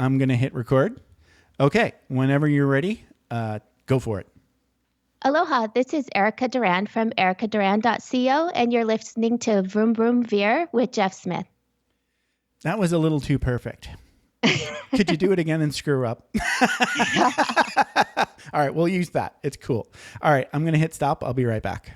I'm going to hit record. Okay, whenever you're ready, go for it. Aloha, this is Erica Duran from ericaduran.co, and you're listening to Vroom Vroom Veer with Jeff Smith. That was a little too perfect. Could you do it again and screw up? All right, we'll use that. It's cool. All right, I'm going to hit stop. I'll be right back.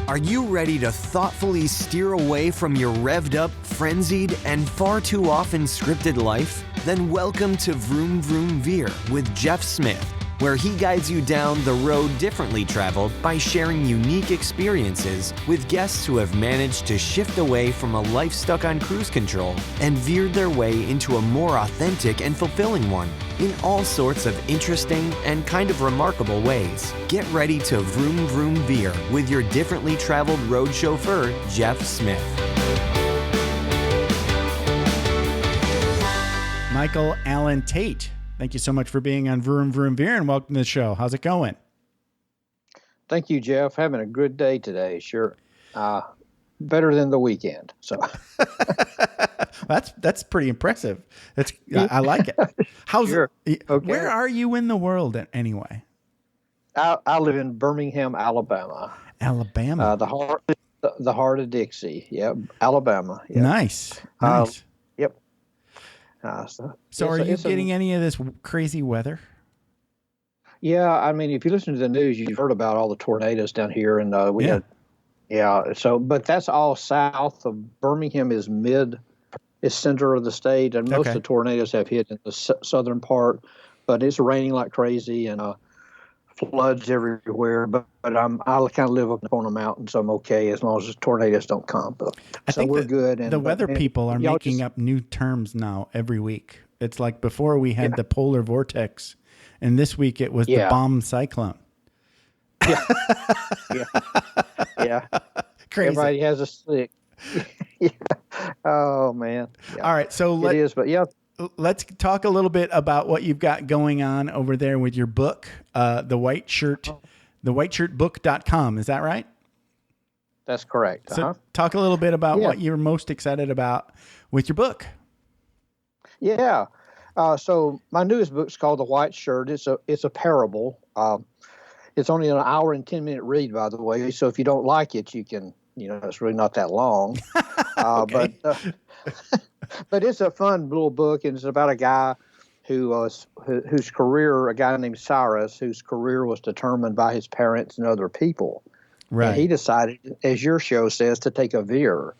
Are you ready to thoughtfully steer away from your revved up, frenzied, and far too often scripted life? Then welcome to Vroom Vroom Veer with Jeff Smith, where he guides you down the road differently traveled by sharing unique experiences with guests who have managed to shift away from a life stuck on cruise control and veered their way into a more authentic and fulfilling one in all sorts of interesting and kind of remarkable ways. Get ready to Vroom Vroom Veer with your differently traveled road chauffeur, Jeff Smith. Michael Alan Tate, thank you so much for being on Vroom Vroom Veer and welcome to the show. How's it going? Thank you, Jeff. Having a good day today. Sure. Better than the weekend. So that's pretty impressive. I like it. How's sure. it? Okay. Where are you in the world anyway? I live in Birmingham, Alabama. Alabama. The heart of Dixie. Yep. Alabama. Yep. Nice. Nice. Yep. So are you getting any of this crazy weather? Yeah, I mean, if you listen to the news, you've heard about all the tornadoes down here, and So, but that's all south of Birmingham is center of the state, and most of the tornadoes have hit in the southern part. But it's raining like crazy and floods everywhere. But I kind of live up on a mountain, so I'm okay as long as the tornadoes don't come. But I think we're good. And the weather people are making up new terms now every week. It's like before we had the polar vortex, and this week it was the bomb cyclone. Yeah. Crazy. Everybody has a stick. Oh man. Yeah. All right. So let's talk a little bit about what you've got going on over there with your book, the White Shirt, thewhiteshirtbook.com. Is that right? That's correct. So talk a little bit about what you're most excited about with your book. Yeah. So my newest book is called The White Shirt. It's a parable. It's only an hour and 10-minute read, by the way. So if you don't like it, you can, it's really not that long. But it's a fun little book, and it's about a guy whose career, a guy named Cyrus, whose career was determined by his parents and other people. Right. And he decided, as your show says, to take a veer.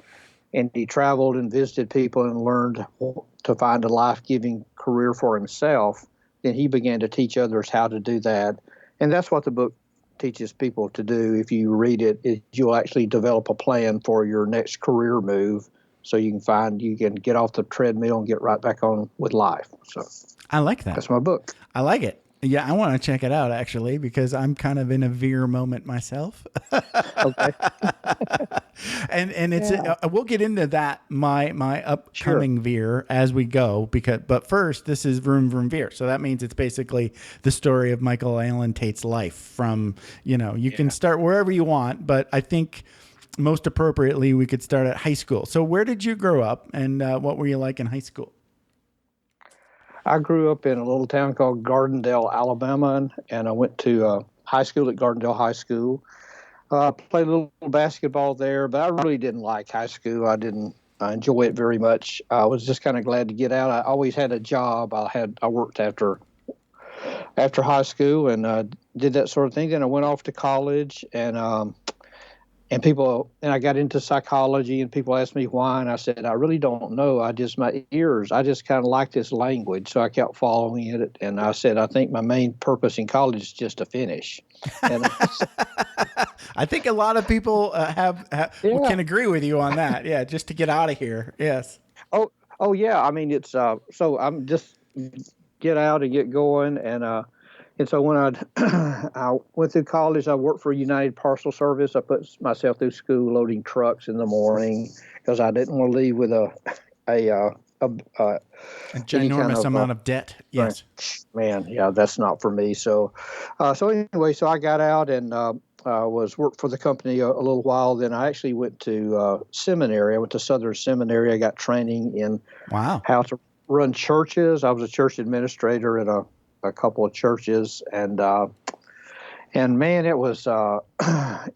And he traveled and visited people and learned to find a life-giving career for himself. Then he began to teach others how to do that. And that's what the book teaches people to do. If you read it, you'll actually develop a plan for your next career move, so you can get off the treadmill and get right back on with life. So I like that. That's my book. I like it. Yeah, I want to check it out actually, because I'm kind of in a veer moment myself. Okay. and it's we'll get into that my upcoming veer as we go, but first this is Vroom Vroom Veer. So that means it's basically the story of Michael Alan Tate's life from, you can start wherever you want, but I think most appropriately we could start at high school. So where did you grow up, and what were you like in high school? I grew up in a little town called Gardendale, Alabama, and I went to high school at Gardendale High School. Played a little basketball there, but I really didn't like high school. I didn't enjoy it very much. I was just kind of glad to get out. I always had a job. I worked after high school and did that sort of thing. Then I went off to college and I got into psychology, and people asked me why, and I said, I really don't know. I just kind of like this language. So I kept following it. And I said, I think my main purpose in college is just to finish. And I think a lot of people can agree with you on that. Yeah. Just to get out of here. Yes. Oh yeah. I mean, it's, so I'm just get out and get going. And so when I went through college, I worked for United Parcel Service. I put myself through school loading trucks in the morning because I didn't want to leave with a ginormous amount of debt. Yes. Man, yeah, that's not for me. So anyway, so I got out and worked for the company a little while. Then I actually went to seminary. I went to Southern Seminary. I got training in how to run churches. I was a church administrator at a couple of churches, and man, it was when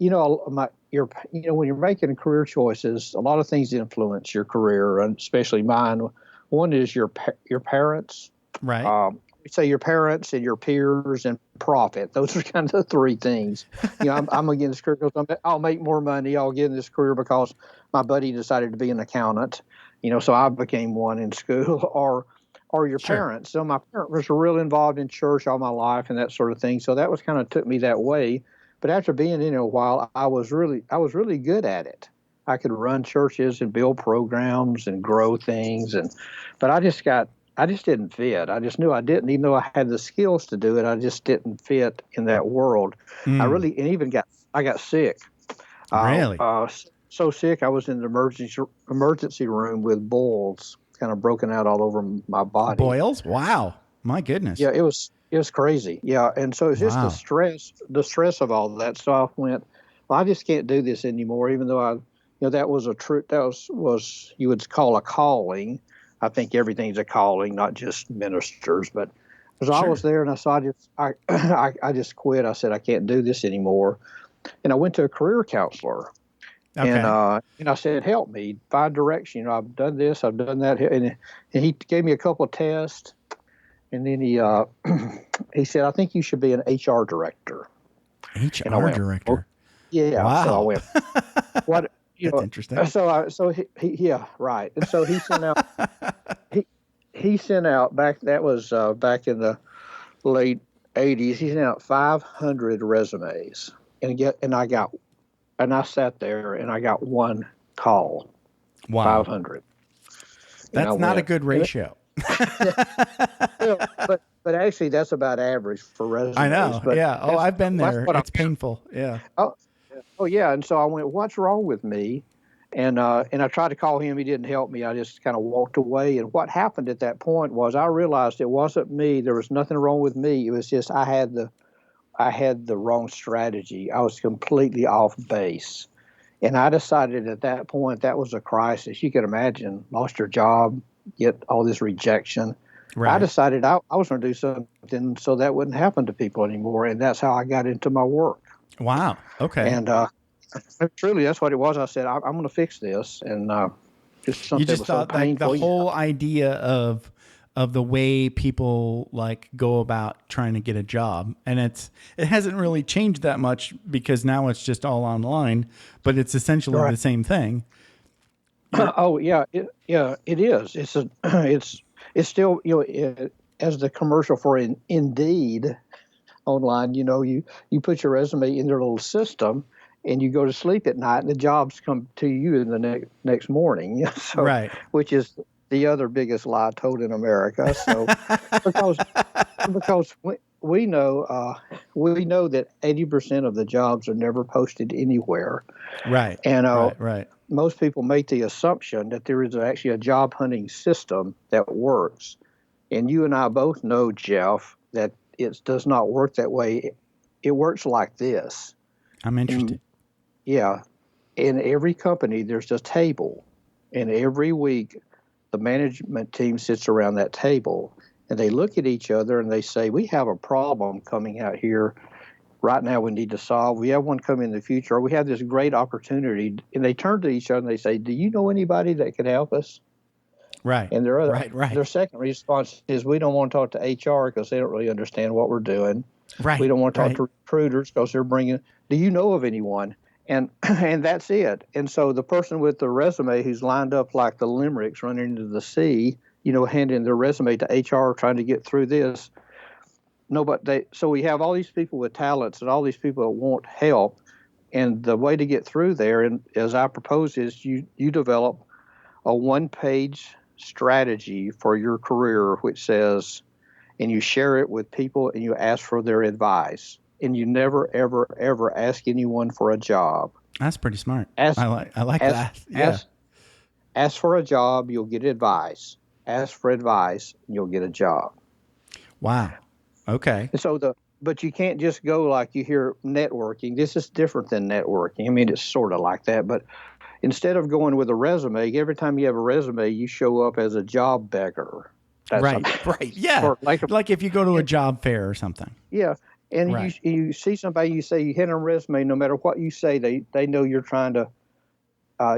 you're making career choices, a lot of things influence your career, and especially mine. One is your parents. Right. Say your parents and your peers and profit. Those are kind of the three things. I'm going to get in this career because I'll make more money. I'll get in this career because my buddy decided to be an accountant. So I became one in school, or your Sure. parents. So my parents were real involved in church all my life and that sort of thing. So that was kind of took me that way. But after being in it a while, I was really good at it. I could run churches and build programs and grow things, but I just didn't fit. I just knew I didn't, even though I had the skills to do it. I just didn't fit in that world. I got sick. Really? So sick, I was in the emergency room with boils kind of broken out all over my body. Boils? Wow. My goodness. Yeah, it was crazy. Yeah, and so it's just the stress of all that. So I went, well, I just can't do this anymore. Even though that was was you would call a calling. I think everything's a calling, not just ministers. But so I was there, and I just quit. I said I can't do this anymore, and I went to a career counselor. Okay. And I said, help me find direction. I've done this, I've done that, and he gave me a couple of tests, and then he said, I think you should be an HR director. HR director. Yeah. Wow. So I went, what? That's interesting. So he right. And so he sent out he sent out back in the late '80s. He sent out 500 resumes, and I sat there and I got one call. Wow. 500. That's not a good ratio. But actually, that's about average for resumes. I know. But yeah. Oh, I've been there. It's painful. Yeah. Oh, yeah. And so I went, what's wrong with me? And I tried to call him. He didn't help me. I just kind of walked away. And what happened at that point was I realized it wasn't me. There was nothing wrong with me. It was just I had the wrong strategy. I was completely off base. And I decided at that point that was a crisis. You could imagine, lost your job, get all this rejection. Right. I decided I was going to do something so that wouldn't happen to people anymore. And that's how I got into my work. Wow. Okay. And truly, that's what it was. I said, I'm going to fix this. And just something you just was thought so painful. Like the whole idea of the way people like go about trying to get a job, and it hasn't really changed that much because now it's just all online, but it's essentially the same thing. Oh yeah, it is. It's still as the commercial for Indeed online. You put your resume in their little system, and you go to sleep at night, and the jobs come to you in the next morning. So, right, which is the other biggest lie told in America. So because we know that 80% of the jobs are never posted anywhere. Right. And right. Most people make the assumption that there is actually a job hunting system that works. And you and I both know, Jeff, that it does not work that way. It works like this. I'm interested. In every company, there's a table. And every week, the management team sits around that table and they look at each other and they say, we have a problem coming out here right now we need to solve. We have one coming in the future, or we have this great opportunity. And they turn to each other and they say, do you know anybody that could help us? Right. And their second response is, we don't want to talk to HR because they don't really understand what we're doing. Right. We don't want to talk to recruiters because they're bringing, do you know of anyone? And that's it. And so the person with the resume who's lined up like the limericks running into the sea, handing their resume to HR trying to get through this. So we have all these people with talents and all these people that want help. And the way to get through there, and as I propose, is you develop a one-page strategy for your career, which says, and you share it with people and you ask for their advice. And you never, ever, ever ask anyone for a job. That's pretty smart. I like that. Yeah. Ask for a job, you'll get advice. Ask for advice, and you'll get a job. Wow. Okay. And but you can't just go like you hear networking. This is different than networking. I mean, it's sort of like that, but instead of going with a resume, every time you have a resume, you show up as a job beggar. That's Right. Yeah. or Like if you go to a job fair or something. yeah. And Right. you see somebody, you say, you hit on a resume, no matter what you say, they know you're trying to,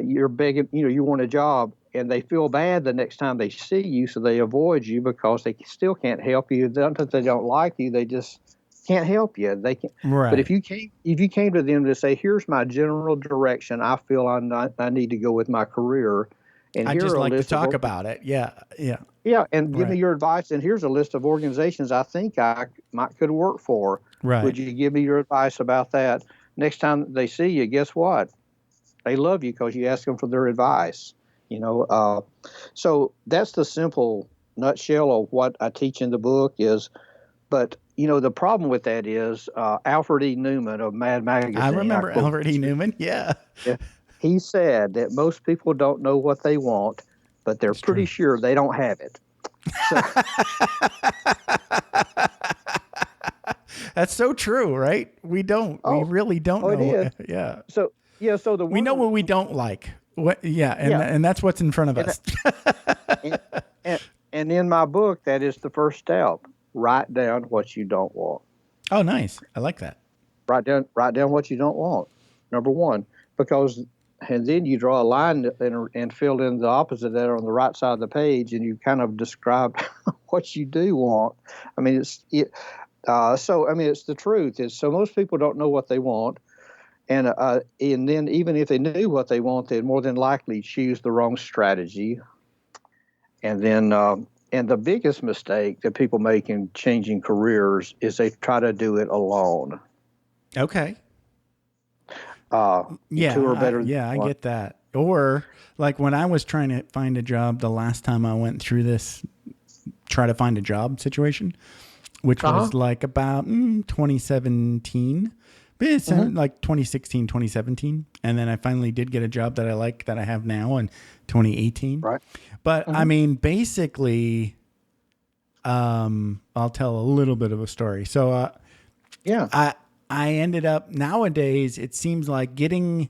you're begging, you want a job, and they feel bad the next time they see you, so they avoid you because they still can't help you. Not that they don't like you, they just can't help you. They can, Right. but if you came to them to say, here's my general direction, I feel I need to go with my career, and I here just are a like to list of talk about it. Yeah. Yeah. yeah, and give me Right. your advice. And here's a list of organizations I think I could work for. Right. Would you give me your advice about that? Next time they see you, guess what? They love you because you ask them for their advice. So that's the simple nutshell of what I teach in the book is. But the problem with that is Alfred E. Newman of Mad Magazine. I remember quote, Alfred E. Newman. Yeah. yeah, he said that most people don't know what they want, but they're pretty sure they don't have it. So, That's so true, right? We don't. We really don't know. it is. Yeah. So We know what we don't like. What? Yeah, and that's what's in front of us. and in my book, that is the first step. Write down what you don't want. Oh, nice. I like that. Write down what you don't want. Number one, and then you draw a line and fill in the opposite of that on the right side of the page, and you kind of describe what you do want. I mean, it's the truth. So most people don't know what they want, and then even if they knew what they want, they'd more than likely choose the wrong strategy. And then, and the biggest mistake that people make in changing careers is they try to do it alone. Okay. Two are better than I one. get that. Or like when I was trying to find a job the last time I went through this try to find a job situation, which was like about 2017, but it's like 2016, 2017. And then I finally did get a job that I like that I have now in 2018. Right. But I mean, basically, I'll tell a little bit of a story. So, I ended up nowadays, it seems like getting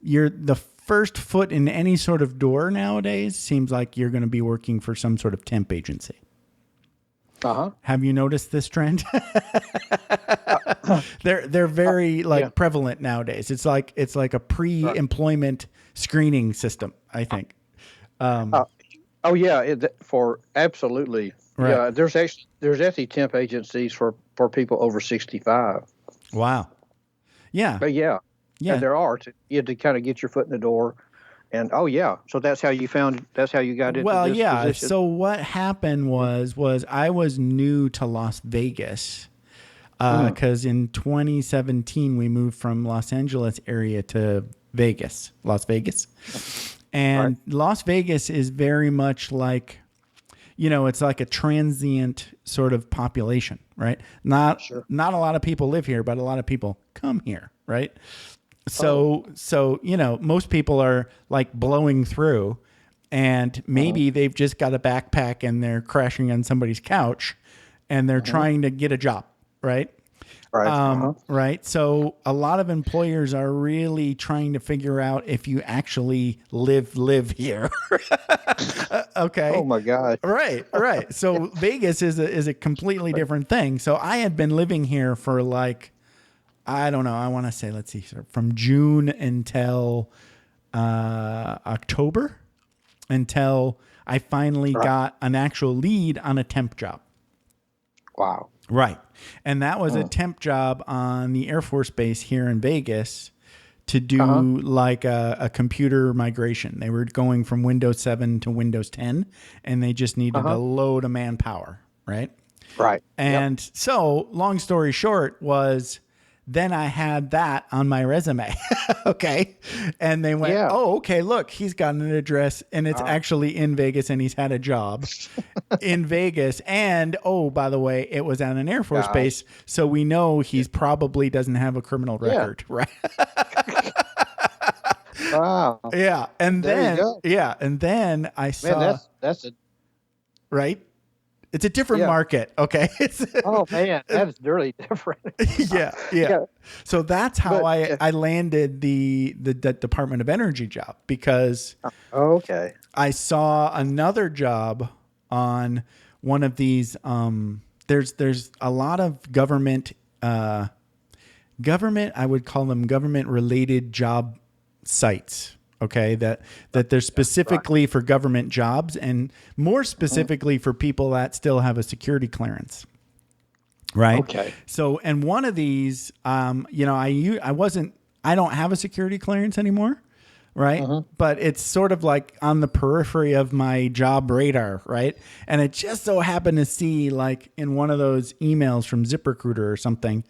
the first foot in any sort of door nowadays seems like you're going to be working for some sort of temp agency. Have you noticed this trend? They're very prevalent nowadays. It's like a pre-employment screening system, I think. For absolutely. Right. Yeah, there's actually temp agencies for people over 65. Wow. Yeah. But yeah, there are you had to kind of get your foot in the door, and so that's how you got into this position. So what happened was I was new to Las Vegas because in 2017 we moved from Los Angeles area to Las Vegas, and Las Vegas is very much like, it's like a transient sort of population, right? Not a lot of people live here, but a lot of people come here, right? So most people are like blowing through, and maybe they've just got a backpack and they're crashing on somebody's couch and they're trying to get a job, right? Right. So a lot of employers are really trying to figure out if you actually live here. Okay. Oh my gosh. Right. So Vegas is a completely different thing. So I had been living here for I don't know. I want to say, let's see, from June until October, until I finally got an actual lead on a temp job. Wow. Right. And that was a temp job on the Air Force Base here in Vegas to do like a computer migration. They were going from Windows 7 to Windows 10, and they just needed a load of manpower. Right. Right. And so long story short was, then I had that on my resume. Okay. And they went, oh, okay, look, he's got an address and it's actually in Vegas and he's had a job in Vegas. And, oh, by the way, it was at an Air Force base. So we know he's probably doesn't have a criminal record. Right. Wow. Yeah. And then I saw, that's right. It's a different market. Okay. Oh man, that is really different. Yeah. So that's how I landed the Department of Energy job, because I saw another job on one of these. There's a lot of government. I would call them government related job sites. Okay, that they're specifically for government jobs, and more specifically for people that still have a security clearance. Right. Okay. So, and one of these, I don't have a security clearance anymore. Right. But it's sort of like on the periphery of my job radar. Right. And it just so happened to see, like, in one of those emails from ZipRecruiter or something,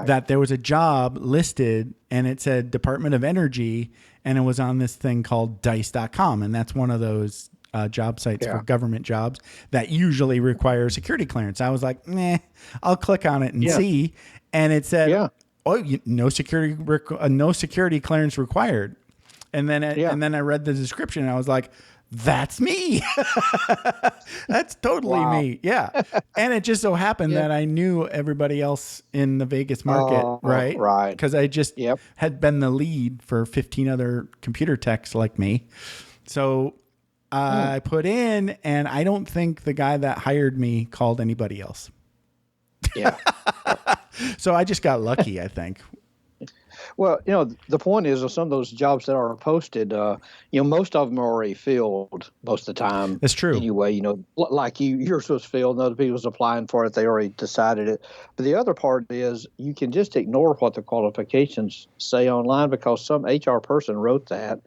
that there was a job listed and it said Department of Energy, and it was on this thing called dice.com. And that's one of those job sites for government jobs that usually require security clearance. I was like, I'll click on it and see. And it said, no security clearance required. And then I read the description and I was like, that's me. That's totally me. Yeah. And it just so happened that I knew everybody else in the Vegas market, right? Right. Because I just had been the lead for 15 other computer techs like me. So I put in, and I don't think the guy that hired me called anybody else. Yeah. So I just got lucky, I think. Well, the point is, some of those jobs that are posted, most of them are already filled most of the time. That's true. Anyway, like yours was filled, and other people was applying for it. They already decided it. But the other part is you can just ignore what the qualifications say online because some HR person wrote that.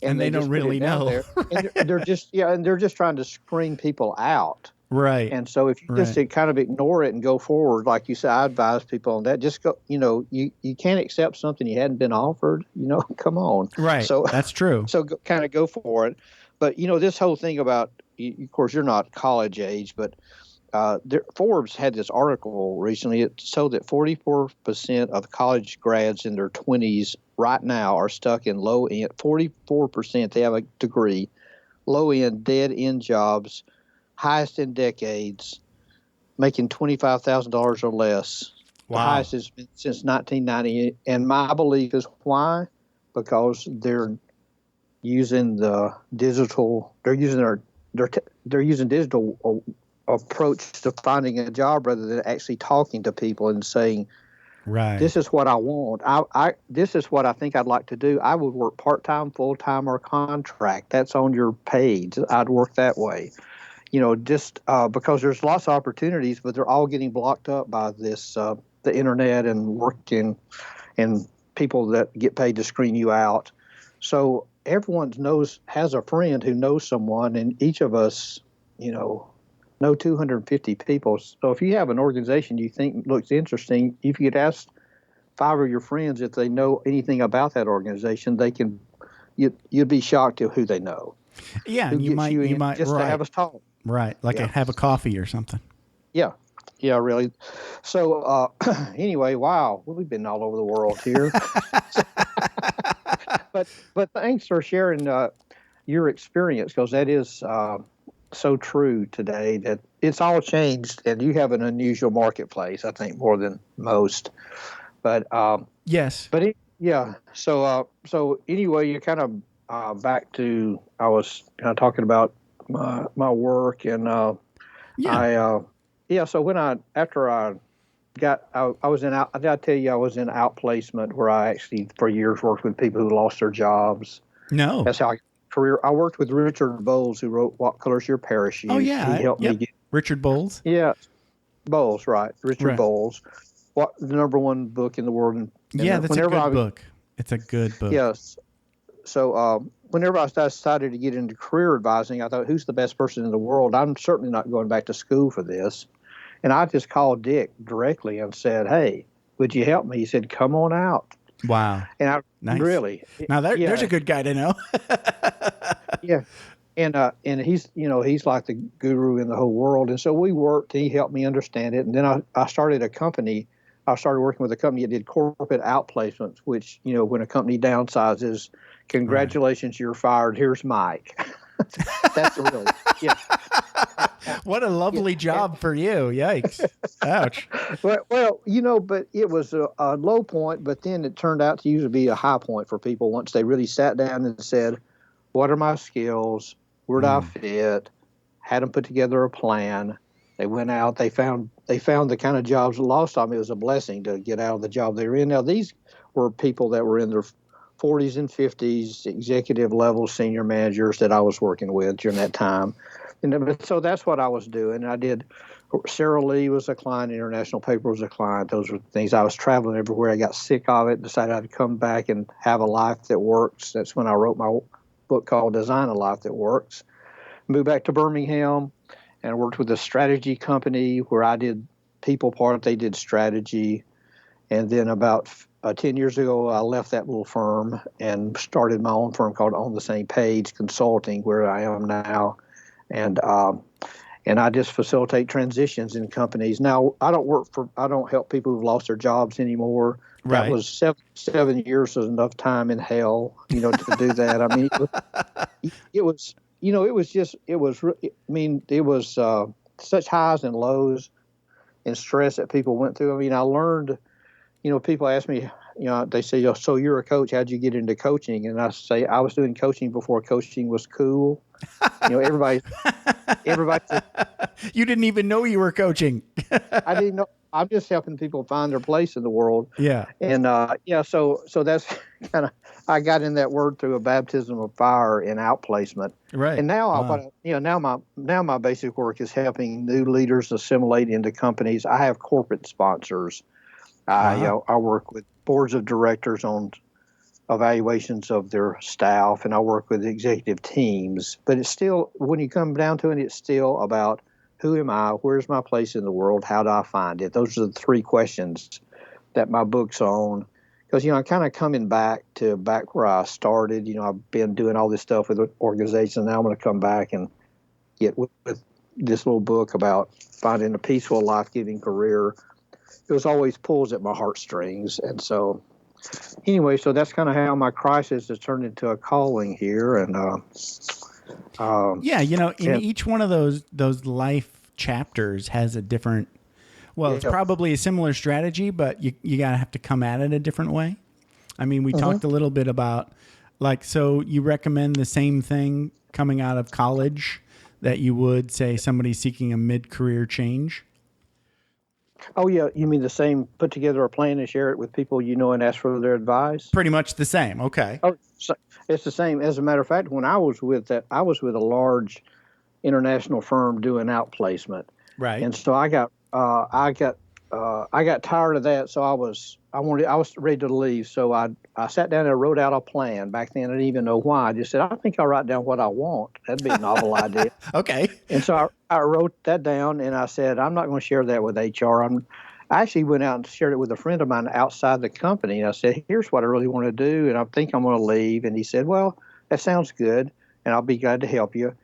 And they don't really know. And they're just trying to screen people out. Right. And so if you just kind of ignore it and go forward, like you said, I advise people on that. Just go, you can't accept something you hadn't been offered, come on. Right. So that's true. So kind of go for it. But, this whole thing about, of course, you're not college age, but Forbes had this article recently. It showed that 44% of college grads in their 20s right now are stuck in low end. 44%, they have a degree, low end, dead end jobs, highest in decades, making $25,000 or less. Wow. The highest has been since 1990. And my belief is why? Because they're using the digital. They're using digital approach to finding a job rather than actually talking to people and saying, right, this is what I want. This is what I think I'd like to do. I would work part-time, full-time, or contract. That's on your page. I'd work that way. Just because there's lots of opportunities, but they're all getting blocked up by this, the internet and working and people that get paid to screen you out. So everyone has a friend who knows someone, and each of us, know 250 people. So if you have an organization you think looks interesting, if you could ask 5 of your friends if they know anything about that organization, you'd be shocked at who they know. Yeah, and you might just to have us talk. Right, like have a coffee or something. Yeah, really. So anyway, wow, we've been all over the world here. But thanks for sharing your experience, because that is so true today that it's all changed, and you have an unusual marketplace, I think, more than most. But yes. But so anyway, you're kind of back to, I was kind of talking about my work, and so when after I was in did I tell you I was in outplacement, where I actually for years worked with people who lost their jobs? No. That's how I worked with Richard Bowles, who wrote What Color's Your Parachute. Oh yeah. He helped me get Richard Bowles. Yeah. Bowles, right. Richard Bowles. The #1 book in the world. And that's a good book. It's a good book. Yes. So whenever I decided to get into career advising, I thought, who's the best person in the world? I'm certainly not going back to school for this. And I just called Dick directly and said, hey, would you help me? He said, come on out. Wow. And nice. Really. Now there's a good guy to know. Yeah. And he's like the guru in the whole world. And so we worked, and he helped me understand it. And then I started a company. I started working with a company that did corporate outplacements, which, when a company downsizes, congratulations, you're fired. Here's Mike. That's really, yeah. What a lovely job for you. Yikes. Ouch. Well, but it was a low point, but then it turned out to usually be a high point for people once they really sat down and said, what are my skills? Where do I fit? Had them put together a plan. They went out. They found the kind of jobs that lost on me. It was a blessing to get out of the job they were in. Now these were people that were in their 40s and 50s, executive level senior managers that I was working with during that time. And so that's what I was doing. I did. Sarah Lee was a client. International Paper was a client. Those were things. I was traveling everywhere. I got sick of it. Decided I'd come back and have a life that works. That's when I wrote my book called Design a Life That Works. Moved back to Birmingham and worked with a strategy company where I did people part. They did strategy. And then about 10 years ago, I left that little firm and started my own firm called On the Same Page Consulting, where I am now. And I just facilitate transitions in companies. Now, I don't help people who've lost their jobs anymore. Right. That was 7 years of enough time in hell, to do that. I mean, it was such highs and lows and stress that people went through. I mean, I learned, people ask me, they say, "Oh, so you're a coach. How'd you get into coaching?" And I say, I was doing coaching before coaching was cool. Everybody. You didn't even know you were coaching. I didn't know. I'm just helping people find their place in the world. Yeah. And so that's kind of, I got in that word through a baptism of fire and outplacement. Right. And now Wow. now my basic work is helping new leaders assimilate into companies. I have corporate sponsors. I work with boards of directors on evaluations of their staff, and I work with executive teams. But it's still, when you come down to it, it's still about who am I, where's my place in the world, how do I find it? Those are the three questions that my book's on. Because, I'm kind of coming back where I started. I've been doing all this stuff with organizations. Now I'm going to come back and get with this little book about finding a peaceful, life-giving career. It was always pulls at my heartstrings. And so anyway, so that's kind of how my crisis has turned into a calling here. And each one of those life chapters has a different, it's probably a similar strategy, but you gotta have to come at it a different way. I mean, we talked a little bit about, so you recommend the same thing coming out of college that you would say somebody seeking a mid-career change? Oh, yeah. You mean the same, put together a plan and share it with people and ask for their advice? Pretty much the same. Okay. Oh, so it's the same. As a matter of fact, when I was with a large international firm doing outplacement. Right. And so I got tired of that. So I was ready to leave. So I sat down and wrote out a plan. Back then, I didn't even know why. I just said, I think I'll write down what I want. That'd be a novel idea. Okay. And so I wrote that down, and I said, I'm not going to share that with HR. I actually went out and shared it with a friend of mine outside the company. And I said, here's what I really want to do, and I think I'm going to leave. And he said, well, that sounds good, and I'll be glad to help you.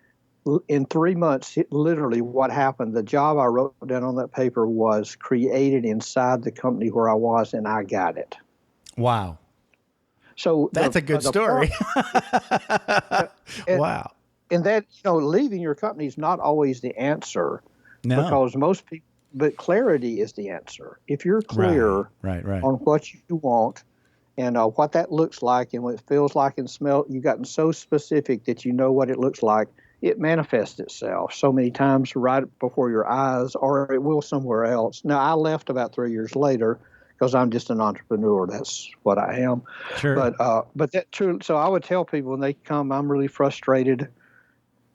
In 3 months, literally what happened, the job I wrote down on that paper was created inside the company where I was, and I got it. Wow. So that's a good story. Wow. And that, leaving your company is not always the answer. No. Because most people, but clarity is the answer. If you're clear right. on what you want and what that looks like and what it feels like and smell, you've gotten so specific that you know what it looks like. It manifests itself so many times right before your eyes, or it will somewhere else. Now, I left about 3 years later because I'm just an entrepreneur. That's what I am. Sure. But that true. So I would tell people when they come, I'm really frustrated,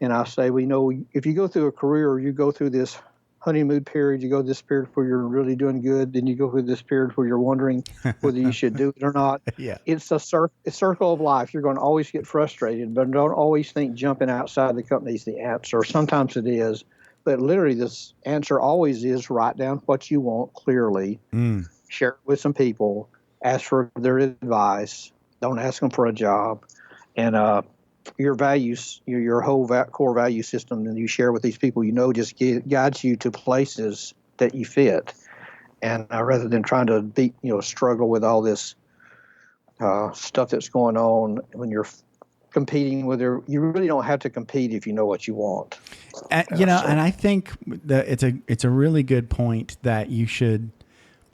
and I say, if you go through a career, or you go through this honeymoon period, you go this period where you're really doing good, then you go through this period where you're wondering whether you should do it or not. Yeah. It's a circle of life. You're going to always get frustrated, but don't always think jumping outside the company is the answer. Sometimes it is, but literally this answer always is write down what you want clearly, share it with some people, ask for their advice, don't ask them for a job, and your values, your whole core value system that you share with these people, just guides you to places that you fit. And rather than trying to struggle with all this stuff that's going on when you're competing with you really don't have to compete if you know what you want. And I think that it's a really good point that you should.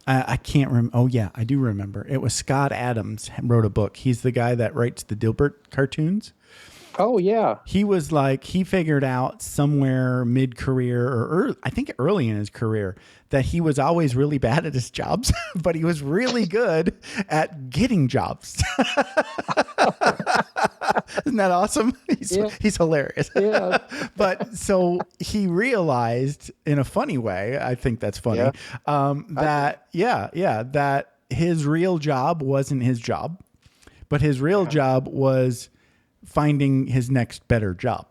I can't remember. Oh yeah, I do remember. It was Scott Adams wrote a book. He's the guy that writes the Dilbert cartoons. Oh yeah. He was like, he figured out somewhere mid-career or I think early in his career that he was always really bad at his jobs, but he was really good at getting jobs. Isn't that awesome? He's hilarious. Yeah. But so he realized in a funny way, I think that's funny, that that his real job wasn't his job, but his real job was finding his next better job.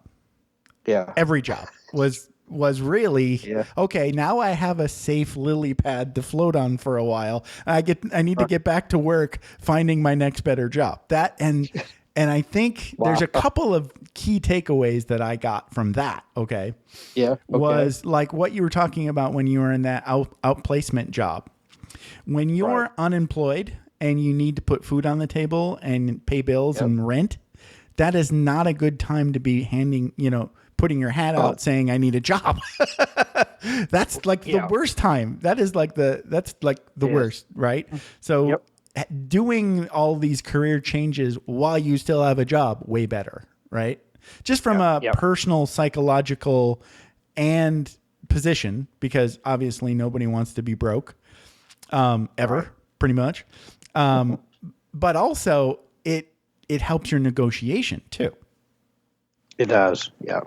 Yeah. Every job was really okay. Now I have a safe lily pad to float on for a while. I need to get back to work finding my next better job. That and I think there's a couple of key takeaways that I got from that. Okay. Yeah. Okay. Was like what you were talking about when you were in that outplacement job. When you're unemployed and you need to put food on the table and pay bills and rent, that is not a good time to be putting your hat out saying I need a job. That's like the worst time. That's like the worst, right? So doing all these career changes while you still have a job, way better, right? Just from a personal, psychological and position, because obviously nobody wants to be broke ever, pretty much. But also it helps your negotiation too. It does. Yeah.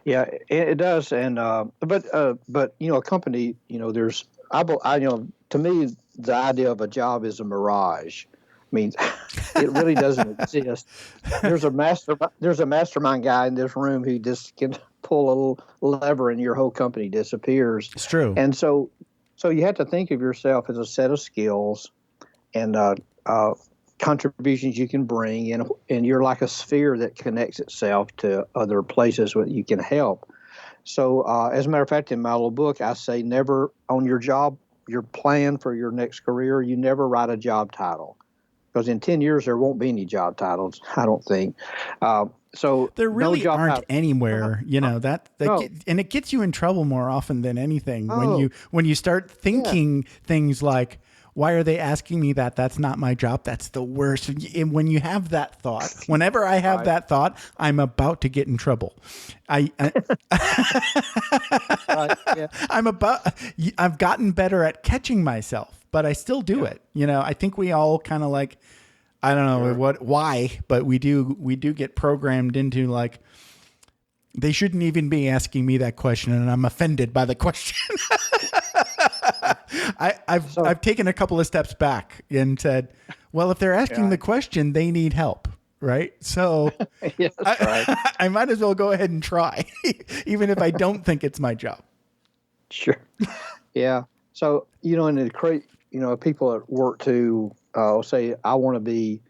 Yeah, it does. And, but a company, there's, to me, the idea of a job is a mirage. I mean, it really doesn't exist. There's a mastermind guy in this room who just can pull a little lever and your whole company disappears. It's true. And so you have to think of yourself as a set of skills and contributions you can bring, and you're like a sphere that connects itself to other places where you can help. So as a matter of fact, in my little book, I say never on your job, your plan for your next career, you never write a job title, because in 10 years there won't be any job titles, I don't think. So there really no aren't anywhere, and it gets you in trouble more often than anything when you start thinking things like, why are they asking me that? That's not my job. That's the worst. And when you have that thought, whenever I have that thought, I'm about to get in trouble. I've gotten better at catching myself, but I still do it. I think we all kind of like, I don't know why, but we do get programmed into like, they shouldn't even be asking me that question, and I'm offended by the question. I've taken a couple of steps back and said, well, if they're asking the question, they need help, right? So I might as well go ahead and try, even if I don't think it's my job. Sure. Yeah. So, people at work too say, I want to be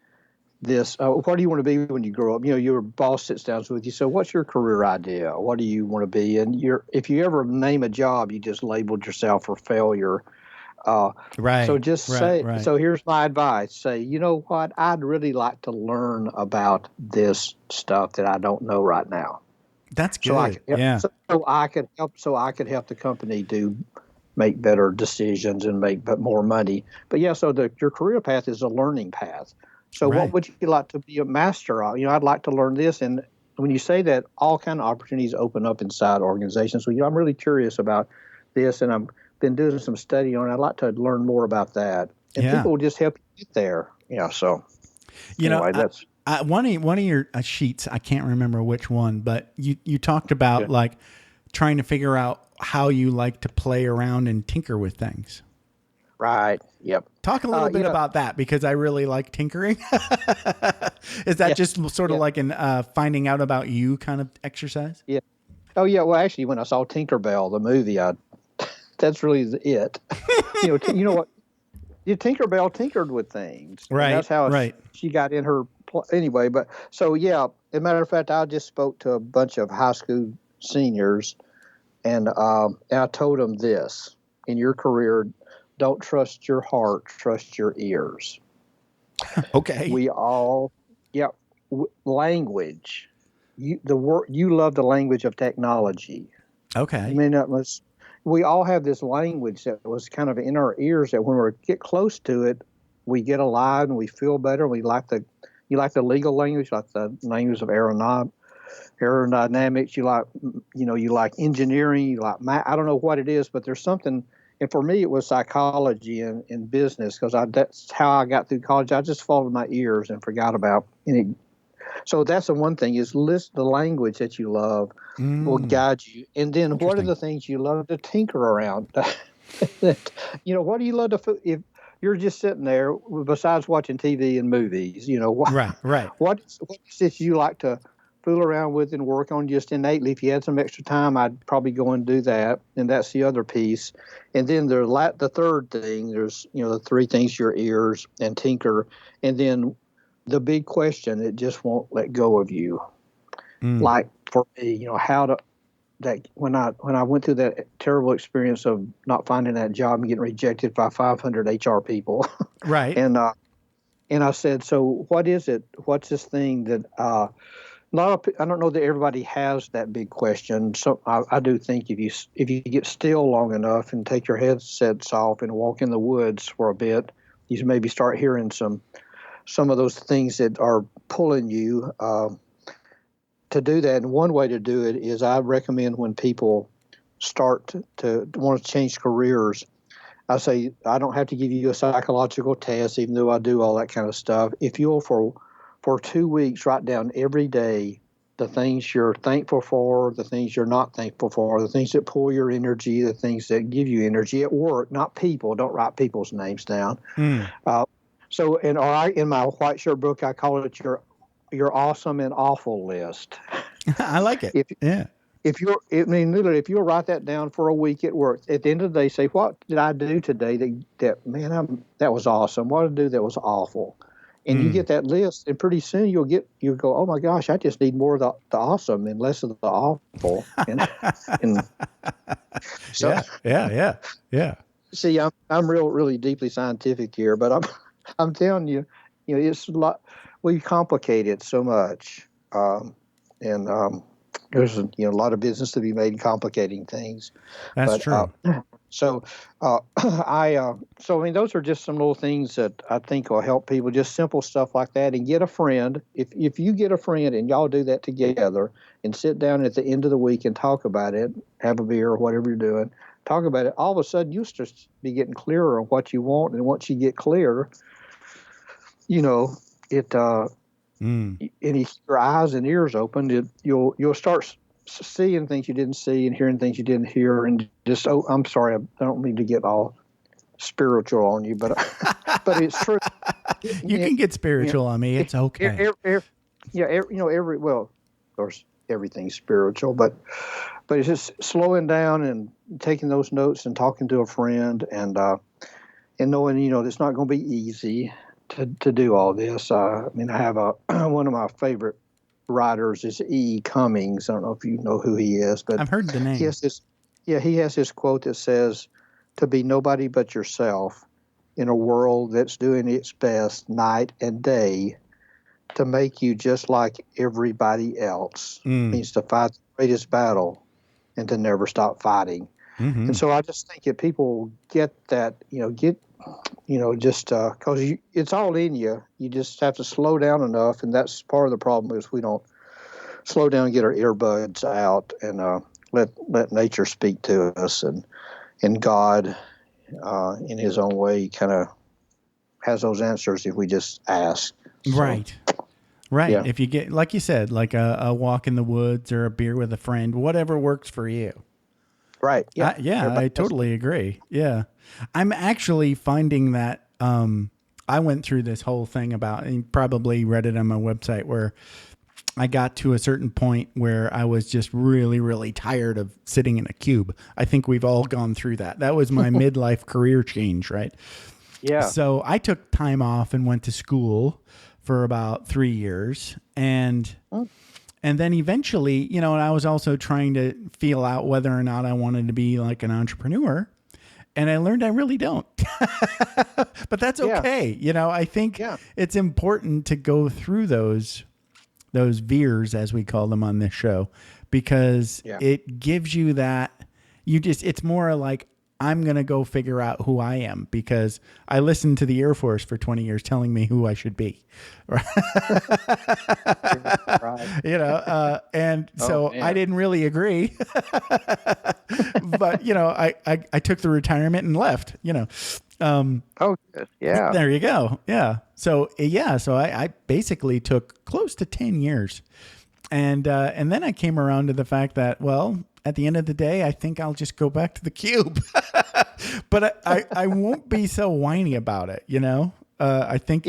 this. What do you want to be when you grow up? Your boss sits down with you. So what's your career idea? What do you want to be? And if you ever name a job, you just labeled yourself for failure. Right. So just say, so here's my advice. Say, you know what? I'd really like to learn about this stuff that I don't know right now. That's good. So I could help the company make better decisions and make more money. But so your career path is a learning path. So what would you like to be a master of? I'd like to learn this. And when you say that, all kind of opportunities open up inside organizations. So, I'm really curious about this, and I've been doing some study on it. I'd like to learn more about that. And people will just help you get there. So, that's one of your sheets, I can't remember which one, but you talked about like trying to figure out how you like to play around and tinker with things. Right. Yep. Talk a little bit about that, because I really like tinkering. Is that just sort of like an finding out about you kind of exercise? Yeah. Oh, yeah. Well, actually, when I saw Tinkerbell, the movie, that's really it. You know what? Tinkerbell tinkered with things. Right. And that's how she got in her anyway. But so, as a matter of fact, I just spoke to a bunch of high school seniors, and I told them this: in your career, don't trust your heart, trust your ears. Okay. We all, language. You love the language of technology. Okay. You may not we all have this language that was kind of in our ears that when we get close to it, we get alive and we feel better. We like to You like the legal language, like the language of aerodynamics. You like, you like engineering. You like math. I don't know what it is, but there's something. And for me, it was psychology and business, because that's how I got through college. I just followed my ears and forgot about any. So that's the one thing, is list the language that you love will guide you. And then what are the things you love to tinker around? What do you love to, if you're just sitting there besides watching TV and movies, Right. What is it you like to fool around with and work on just innately? If you had some extra time, I'd probably go and do that. And that's the other piece. And then the third thing, there's, the three things: your ears and tinker. And then the big question that just won't let go of you. Like for me, when I went through that terrible experience of not finding that job and getting rejected by 500 HR people. Right. And I said, so what is it? What's this thing that, I don't know that everybody has that big question. So I do think if you get still long enough and take your headsets off and walk in the woods for a bit, you maybe start hearing some of those things that are pulling you to do that. And one way to do it is, I recommend when people start to want to change careers, I say, I don't have to give you a psychological test, even though I do all that kind of stuff. If you'll for 2 weeks write down every day the things you're thankful for, the things you're not thankful for, the things that pull your energy, the things that give you energy at work, not people. Don't write people's names down. So in my white shirt book, I call it your awesome and awful list. I like it. If you'll write that down for a week at work, at the end of the day, say, what did I do today that was awesome? What did I do that was awful? And you get that list, and pretty soon you'll go, oh my gosh, I just need more of the awesome and less of the awful. And so, yeah. See, I'm really deeply scientific here, but I'm telling you, it's a lot. We complicate it so much, and there's a lot of business to be made in complicating things. That's true. So those are just some little things that I think will help people. Just simple stuff like that, and get a friend. If you get a friend and y'all do that together, and sit down at the end of the week and talk about it, have a beer or whatever you're doing, talk about it. All of a sudden, you'll just be getting clearer on what you want, and once you get clear, and you keep your eyes and ears open, you'll start seeing things you didn't see and hearing things you didn't hear. And just, I'm sorry, I don't mean to get all spiritual on you, but it's true. You can get spiritual on me. It's okay. Of course, everything's spiritual, but it's just slowing down and taking those notes and talking to a friend, and knowing, it's not going to be easy to do all this. I have one of my favorite writers is E. Cummings. I don't know if you know who he is, but I've heard the name. He has this quote that says, "To be nobody but yourself in a world that's doing its best night and day to make you just like everybody else means to fight the greatest battle and to never stop fighting." Mm-hmm. And so I just think if people get that, just because it's all in you, you just have to slow down enough. And that's part of the problem, is we don't slow down and get our earbuds out and let nature speak to us, and God in his own way kind of has those answers if we just ask. So, right. Yeah. If you get, like you said, like a walk in the woods or a beer with a friend, whatever works for you. Right. Yeah. I totally agree. Yeah. I'm actually finding that I went through this whole thing about, and you probably read it on my website, where I got to a certain point where I was just really, really tired of sitting in a cube. I think we've all gone through that. That was my midlife career change, right? Yeah. So I took time off and went to school for about 3 years. And then eventually, and I was also trying to feel out whether or not I wanted to be like an entrepreneur. And I learned I really don't. But that's okay. I think it's important to go through those veers, as we call them on this show, because it gives you that, it's more like, I'm going to go figure out who I am because I listened to the Air Force for 20 years telling me who I should be. Right. You know, and so I didn't really agree, but you know, I took the retirement and left, you know. Good. Yeah. There you go. Yeah. So I basically took close to 10 years. And then I came around to the fact that, well, at the end of the day, I think I'll just go back to the cube, but I won't be so whiny about it. You know, I think,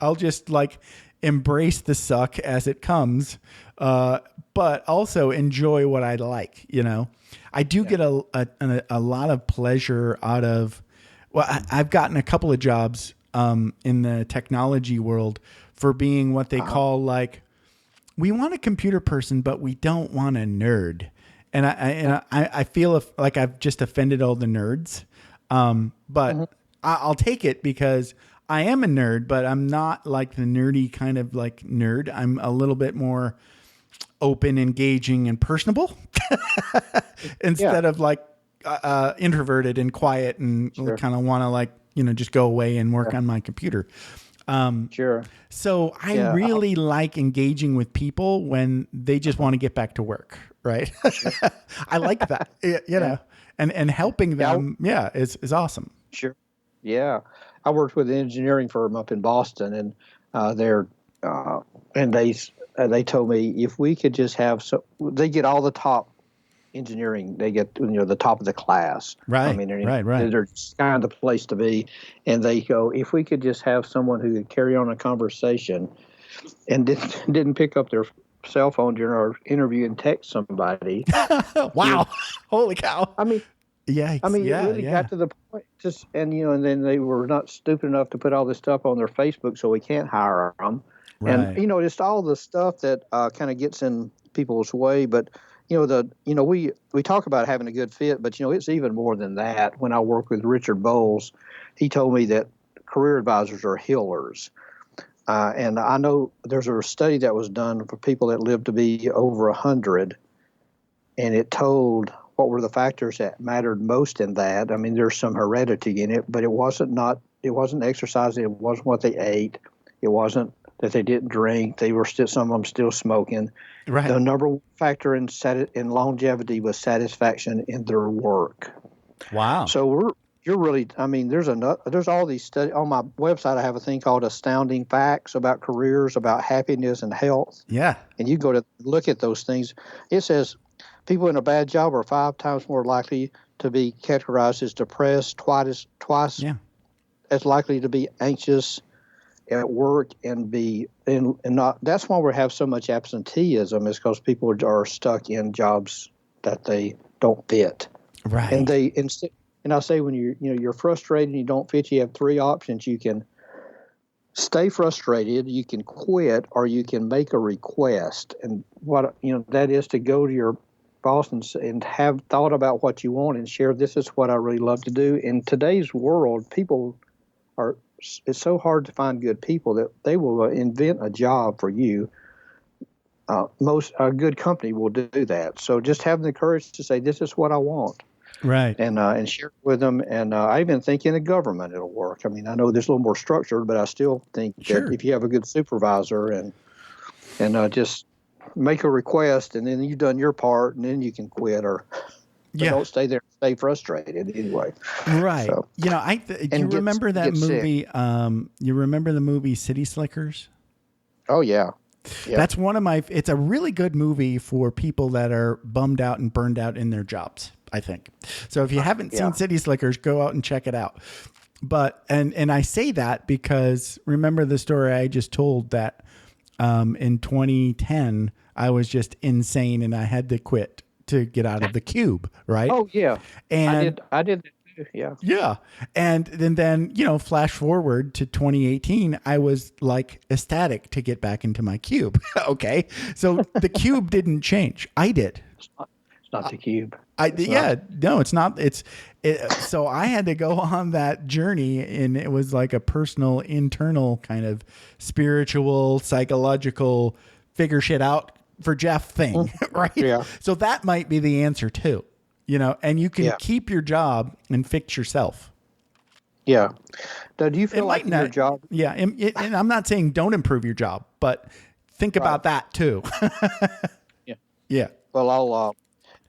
I'll just like embrace the suck as it comes, but also enjoy what I like. You know, I do get a lot of pleasure out of, well, I've gotten a couple of jobs in the technology world for being what they call like, we want a computer person, but we don't want a nerd. And I feel like I've just offended all the nerds. But I'll take it because I am a nerd, but I'm not like the nerdy kind of like nerd. I'm a little bit more open, engaging, and personable instead of like introverted and quiet and kind of want to like, you know, just go away and work on my computer. So I really like engaging with people when they just want to get back to work. Right. I like that, you know, and helping them. Is awesome. Sure. Yeah. I worked with an engineering firm up in Boston and they told me if we could just have, they get all the top engineering, they get, you know, the top of the class. Right. I mean, right. They're kind of the place to be. And they go, if we could just have someone who could carry on a conversation and didn't pick up their cell phone during our interview and text somebody. Wow. Holy cow. I mean, it really got to the point and then they were not stupid enough to put all this stuff on their Facebook, so we can't hire them. Right. And, you know, just all the stuff that kind of gets in people's way. But, we talk about having a good fit, but, you know, it's even more than that. When I worked with Richard Bowles, he told me that career advisors are healers. And I know there's a study that was done for people that lived to be over 100, and it told what were the factors that mattered most in that. I mean, there's some heredity in it, but it wasn't exercising. It wasn't what they ate. It wasn't that they didn't drink. They were still, some of them still smoking. Right. The number one factor in longevity was satisfaction in their work. Wow. So you're really, I mean, there's all these studies on my website. I have a thing called Astounding Facts about careers, about happiness and health. Yeah. And you go to look at those things. It says people in a bad job are 5 times more likely to be categorized as depressed, twice as likely to be anxious at work and not. That's why we have so much absenteeism, is because people are stuck in jobs that they don't fit. Right. And I say when you're frustrated and you don't fit, you have 3 options. You can stay frustrated, you can quit, or you can make a request. And what that is to go to your boss and have thought about what you want and share. This is what I really love to do. In today's world, it's so hard to find good people that they will invent a job for you. A good company will do that. So just having the courage to say, this is what I want. Right. And share it with them. And I even think in the government it'll work. I mean, I know there's a little more structured, but I still think that if you have a good supervisor and just make a request and then you've done your part and then you can quit or don't stay there, stay frustrated anyway. Right. So, do you remember that movie? You remember the movie City Slickers? Oh, yeah. That's it's a really good movie for people that are bummed out and burned out in their jobs, I think. So if you haven't seen City Slickers, go out and check it out. But, and I say that because remember the story I just told that in 2010, I was just insane and I had to quit to get out of the cube, right? Oh, yeah. And I did that too, yeah. Yeah. And then, flash forward to 2018, I was like ecstatic to get back into my cube. Okay. So the cube didn't change. I did. It's not the cube. No, it's not. So I had to go on that journey, and it was like a personal, internal kind of spiritual, psychological figure shit out for Jeff thing, right? Yeah. So that might be the answer too. and you can Yeah. keep your job and fix yourself. Yeah. Now, do you It feel like might in your not, job? yeah. And I'm not saying don't improve your job, but think about that too. Yeah. Yeah. Well,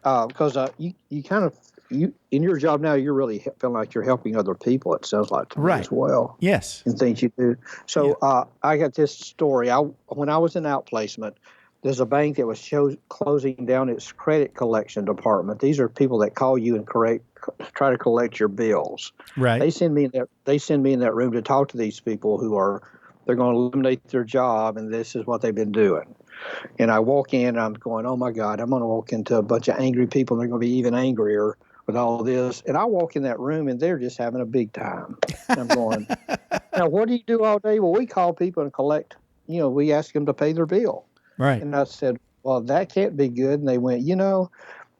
because you kind of in your job now, you're really feeling like you're helping other people. It sounds like to me Right. as well. Yes. And things you do. So I got this story. When I was in outplacement, there's a bank that was closing down its credit collection department. These are people that call you and try to collect your bills. Right. They send me in that room to talk to these people they're going to eliminate their job, and this is what they've been doing. And I walk in, and I'm going, oh my God, I'm going to walk into a bunch of angry people, and they're going to be even angrier with all this. And I walk in that room, and they're just having a big time. And I'm going, now, what do you do all day? Well, we call people and collect, we ask them to pay their bill. Right. And I said, well, that can't be good. And they went,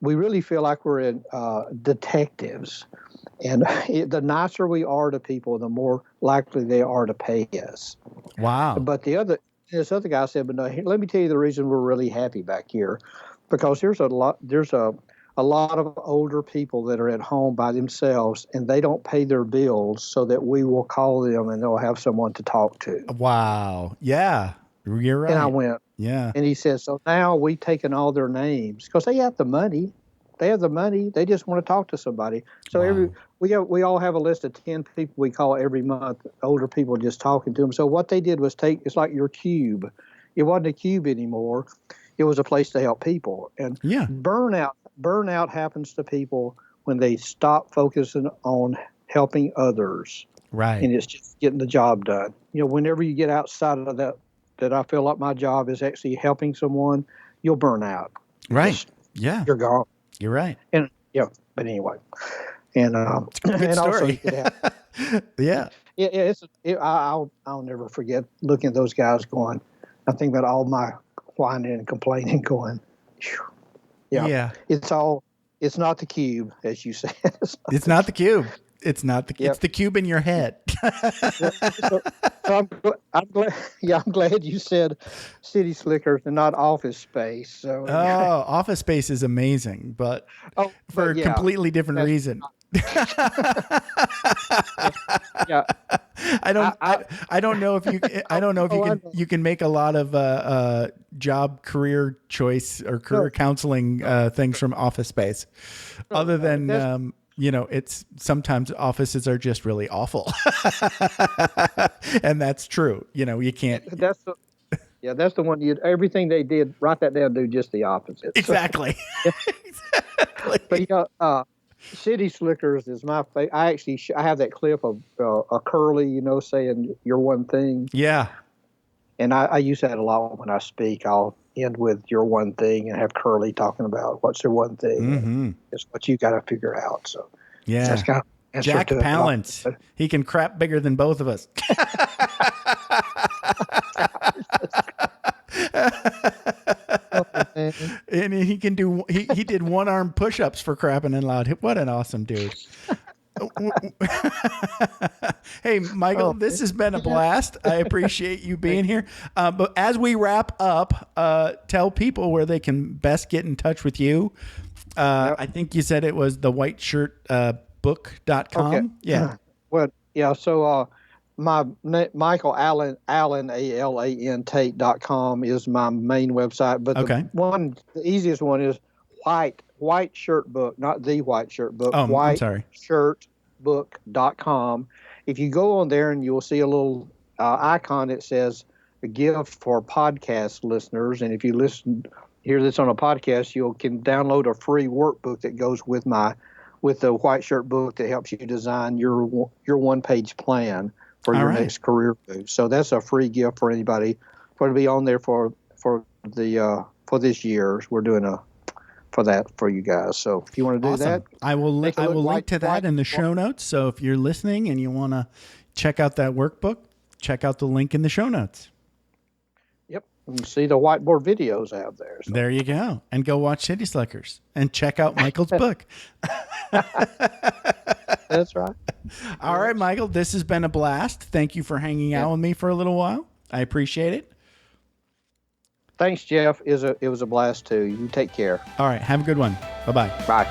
we really feel like we're in detectives. And the nicer we are to people, the more likely they are to pay us. Wow. But this other guy said, but no, let me tell you the reason we're really happy back here, because there's a lot of older people that are at home by themselves, and they don't pay their bills, so that we will call them and they'll have someone to talk to. Wow. Yeah. You're right. And I went, yeah. And he says, so now we've taken all their names because they have the money. They have the money. They just want to talk to somebody. So we all have a list of 10 people we call every month, older people just talking to them. So what they did was it's like your cube. It wasn't a cube anymore. It was a place to help people. And burnout happens to people when they stop focusing on helping others. Right. And it's just getting the job done. Whenever you get outside of that I feel like my job is actually helping someone, you'll burn out. Right. Yeah. You're gone. You're right. And but anyway. And good story. Yeah. I'll never forget looking at those guys going, I think about all my whining and complaining going, phew. Yeah. It's not the cube, as you said. It's not the cube. It's not the. It's the cube in your head. So I'm glad. Yeah, I'm glad you said City Slickers and not Office Space. So. Office Space is amazing, but for a completely different reason. Yeah. I don't know if you can make a lot of job career choice or career counseling things from Office Space, other than. It's sometimes offices are just really awful. And that's true. You can't. That's the one everything they did, write that down, do just the opposite. Exactly. So, exactly. But, City Slickers is my favorite. I have that clip of a Curly, saying your one thing. Yeah. And I use that a lot when I speak. I'll end with your one thing and have Curly talking about what's their one thing. Mm-hmm. It's what you got to figure out. So yeah, that's kind of Jack Palance. He can crap bigger than both of us. And he can do. He did one arm push-ups for crapping and loud. What an awesome dude. Hey, Michael, this has been a blast. I appreciate you being here. But as we wrap up, tell people where they can best get in touch with you. I think you said it was the whiteshirtbook.com. Okay. Yeah. Well, yeah. So my Michael Alan ALAN Tate.com is my main website. But the easiest one is White Shirt Book, not the White Shirt Book. Oh, I'm sorry. Whiteshirtbook.com. If you go on there and you'll see a little icon that says a gift for podcast listeners. And if you hear this on a podcast, you can download a free workbook that goes with the White Shirt Book that helps you design your one-page plan for your next career move. So that's a free gift for anybody to be on there for this year. We're doing for that for you guys. So if you want to do that, I will link to that in the show notes. So if you're listening and you want to check out that workbook, check out the link in the show notes. Yep. And see the whiteboard videos out there. So. There you go. And go watch City Slickers and check out Michael's book. That's right. All right, Michael, this has been a blast. Thank you for hanging out with me for a little while. I appreciate it. Thanks, Jeff. It was a blast too. You take care. All right. Have a good one. Bye-bye. Bye.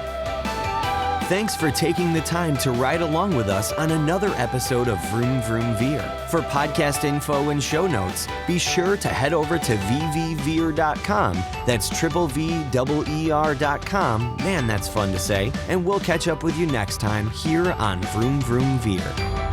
Thanks for taking the time to ride along with us on another episode of Vroom Vroom Veer. For podcast info and show notes, be sure to head over to vvveer.com. That's VVER.com. Man, that's fun to say. And we'll catch up with you next time here on Vroom Vroom Veer.